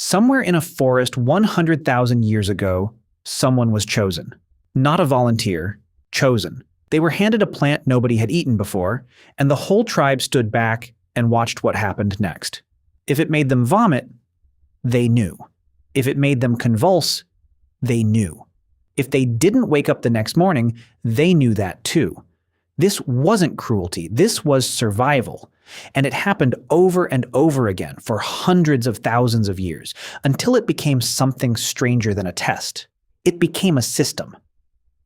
Somewhere in a forest 100,000 years ago, someone was chosen. Not a volunteer, chosen. They were handed a plant nobody had eaten before, and the whole tribe stood back and watched what happened next. If it made them vomit, they knew. If it made them convulse, they knew. If they didn't wake up the next morning, they knew that too. This wasn't cruelty, this was survival. And it happened over and over again for hundreds of thousands of years, until it became something stranger than a test. It became a system.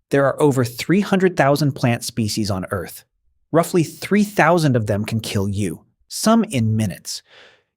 There are over 300,000 plant species on Earth. Roughly 3,000 of them can kill you, some in minutes.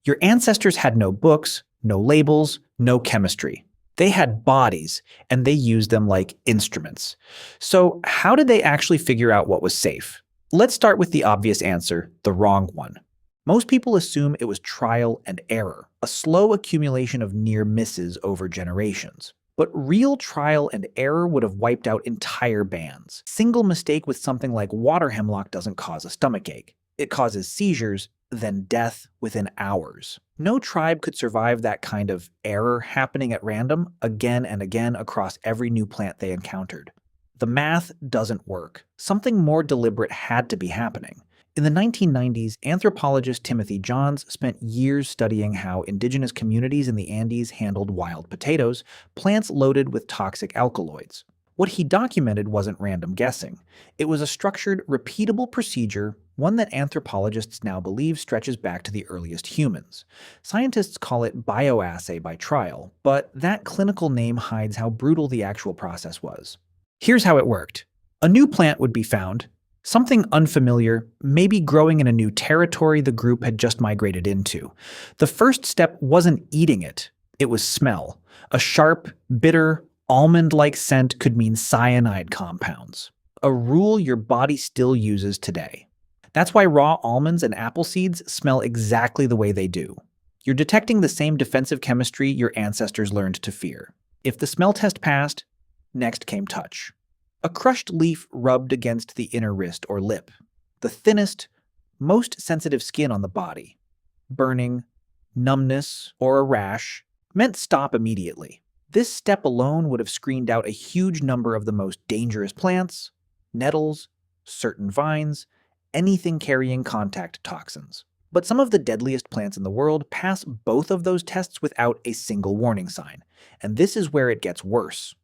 Your ancestors had no books, no labels, no chemistry. They had bodies, and they used them like instruments. So how did they actually figure out what was safe? Let's start with the obvious answer, the wrong one. Most people assume it was trial and error, a slow accumulation of near misses over generations. But real trial and error would have wiped out entire bands. Single mistake with something like water hemlock doesn't cause a stomachache. It causes seizures, then death within hours. No tribe could survive that kind of error happening at random again and again across every new plant they encountered. The math doesn't work. Something more deliberate had to be happening. In the 1990s, anthropologist Timothy Johns spent years studying how indigenous communities in the Andes handled wild potatoes, plants loaded with toxic alkaloids. What he documented wasn't random guessing. It was a structured, repeatable procedure, one that anthropologists now believe stretches back to the earliest humans. Scientists call it bioassay by trial, but that clinical name hides how brutal the actual process was. Here's how it worked. A new plant would be found, something unfamiliar, maybe growing in a new territory the group had just migrated into. The first step wasn't eating it, it was smell. A sharp, bitter, almond-like scent could mean cyanide compounds, a rule your body still uses today. That's why raw almonds and apple seeds smell exactly the way they do. You're detecting the same defensive chemistry your ancestors learned to fear. If the smell test passed, next came touch. A crushed leaf rubbed against the inner wrist or lip, the thinnest, most sensitive skin on the body. Burning, numbness, or a rash meant stop immediately. This step alone would have screened out a huge number of the most dangerous plants, nettles, certain vines, anything carrying contact toxins. But some of the deadliest plants in the world pass both of those tests without a single warning sign, and this is where it gets worse.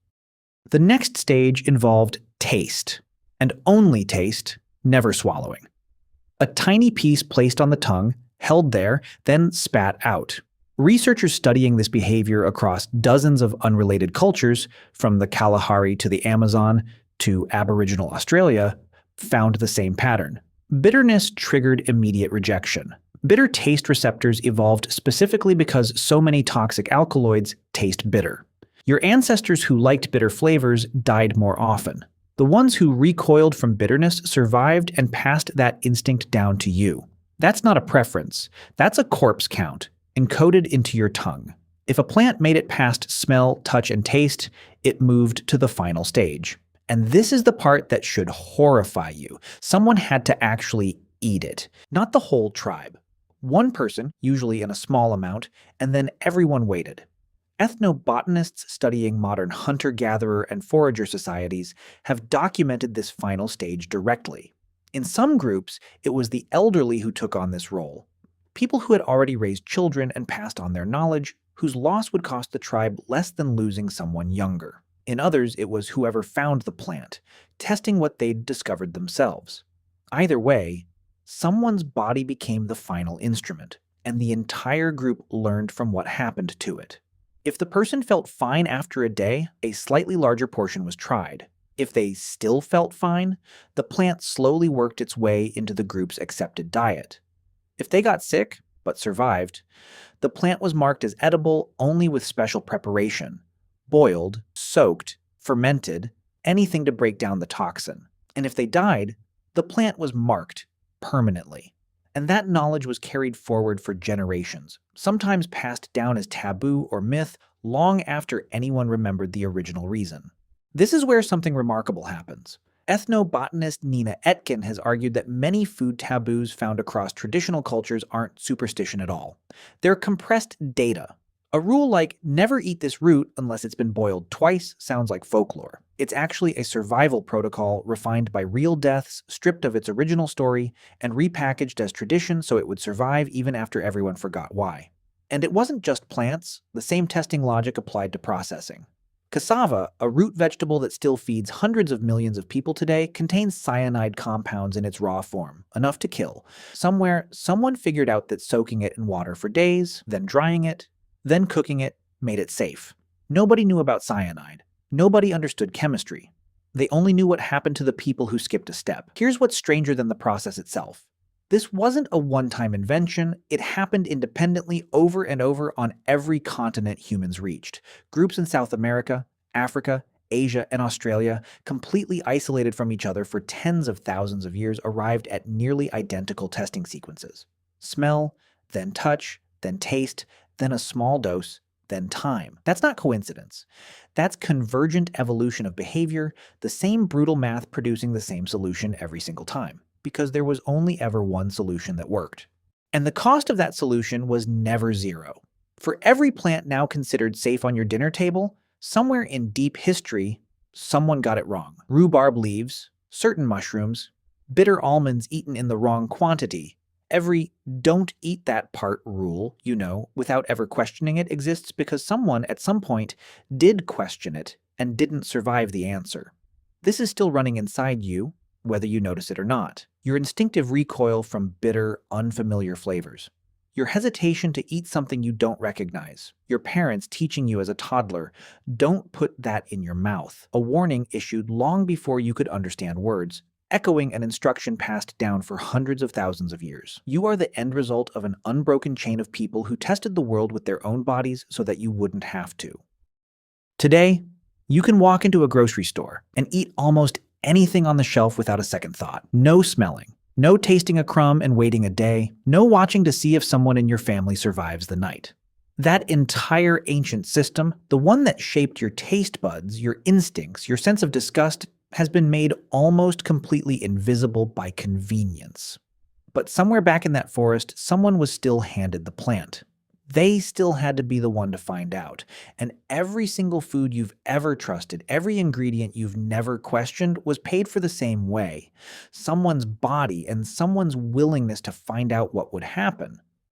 The next stage involved taste, and only taste, never swallowing. A tiny piece placed on the tongue, held there, then spat out. Researchers studying this behavior across dozens of unrelated cultures, from the Kalahari to the Amazon to Aboriginal Australia, found the same pattern. Bitterness triggered immediate rejection. Bitter taste receptors evolved specifically because so many toxic alkaloids taste bitter. Your ancestors who liked bitter flavors died more often. The ones who recoiled from bitterness survived and passed that instinct down to you. That's not a preference. That's a corpse count, encoded into your tongue. If a plant made it past smell, touch, and taste, it moved to the final stage. And this is the part that should horrify you. Someone had to actually eat it, not the whole tribe. One person, usually in a small amount, and then everyone waited. Ethnobotanists studying modern hunter-gatherer and forager societies have documented this final stage directly. In some groups, it was the elderly who took on this role. People who had already raised children and passed on their knowledge, whose loss would cost the tribe less than losing someone younger. In others, it was whoever found the plant, testing what they'd discovered themselves. Either way, someone's body became the final instrument, and the entire group learned from what happened to it. If the person felt fine after a day, a slightly larger portion was tried. If they still felt fine, the plant slowly worked its way into the group's accepted diet. If they got sick, but survived, the plant was marked as edible only with special preparation: boiled, soaked, fermented, anything to break down the toxin. And if they died, the plant was marked permanently. And that knowledge was carried forward for generations, sometimes passed down as taboo or myth long after anyone remembered the original reason. This is where something remarkable happens. Ethnobotanist Nina Etkin has argued that many food taboos found across traditional cultures aren't superstition at all. They're compressed data, A rule like never eat this root unless it's been boiled twice sounds like folklore. It's actually a survival protocol refined by real deaths, stripped of its original story, and repackaged as tradition so it would survive even after everyone forgot why. And it wasn't just plants, the same testing logic applied to processing. Cassava, a root vegetable that still feeds hundreds of millions of people today, contains cyanide compounds in its raw form, enough to kill. Somewhere, someone figured out that soaking it in water for days, then drying it, then cooking it, made it safe. Nobody knew about cyanide. Nobody understood chemistry. They only knew what happened to the people who skipped a step. Here's what's stranger than the process itself. This wasn't a one-time invention. It happened independently over and over on every continent humans reached. Groups in South America, Africa, Asia, and Australia, completely isolated from each other for tens of thousands of years, arrived at nearly identical testing sequences. Smell, then touch, then taste, then a small dose, then time. That's not coincidence. That's convergent evolution of behavior, the same brutal math producing the same solution every single time, because there was only ever one solution that worked. And the cost of that solution was never zero. For every plant now considered safe on your dinner table, somewhere in deep history, someone got it wrong. Rhubarb leaves, certain mushrooms, bitter almonds eaten in the wrong quantity. Every don't eat that part rule, without ever questioning it exists because someone at some point did question it and didn't survive the answer. This is still running inside you, whether you notice it or not. Your instinctive recoil from bitter, unfamiliar flavors. Your hesitation to eat something you don't recognize. Your parents teaching you as a toddler, don't put that in your mouth. A warning issued long before you could understand words, echoing an instruction passed down for hundreds of thousands of years. You are the end result of an unbroken chain of people who tested the world with their own bodies so that you wouldn't have to. Today, you can walk into a grocery store and eat almost anything on the shelf without a second thought. No smelling, no tasting a crumb and waiting a day, no watching to see if someone in your family survives the night. That entire ancient system, the one that shaped your taste buds, your instincts, your sense of disgust, has been made almost completely invisible by convenience. But somewhere back in that forest, someone was still handed the plant. They still had to be the one to find out. And every single food you've ever trusted, every ingredient you've never questioned, was paid for the same way. Someone's body and someone's willingness to find out what would happen.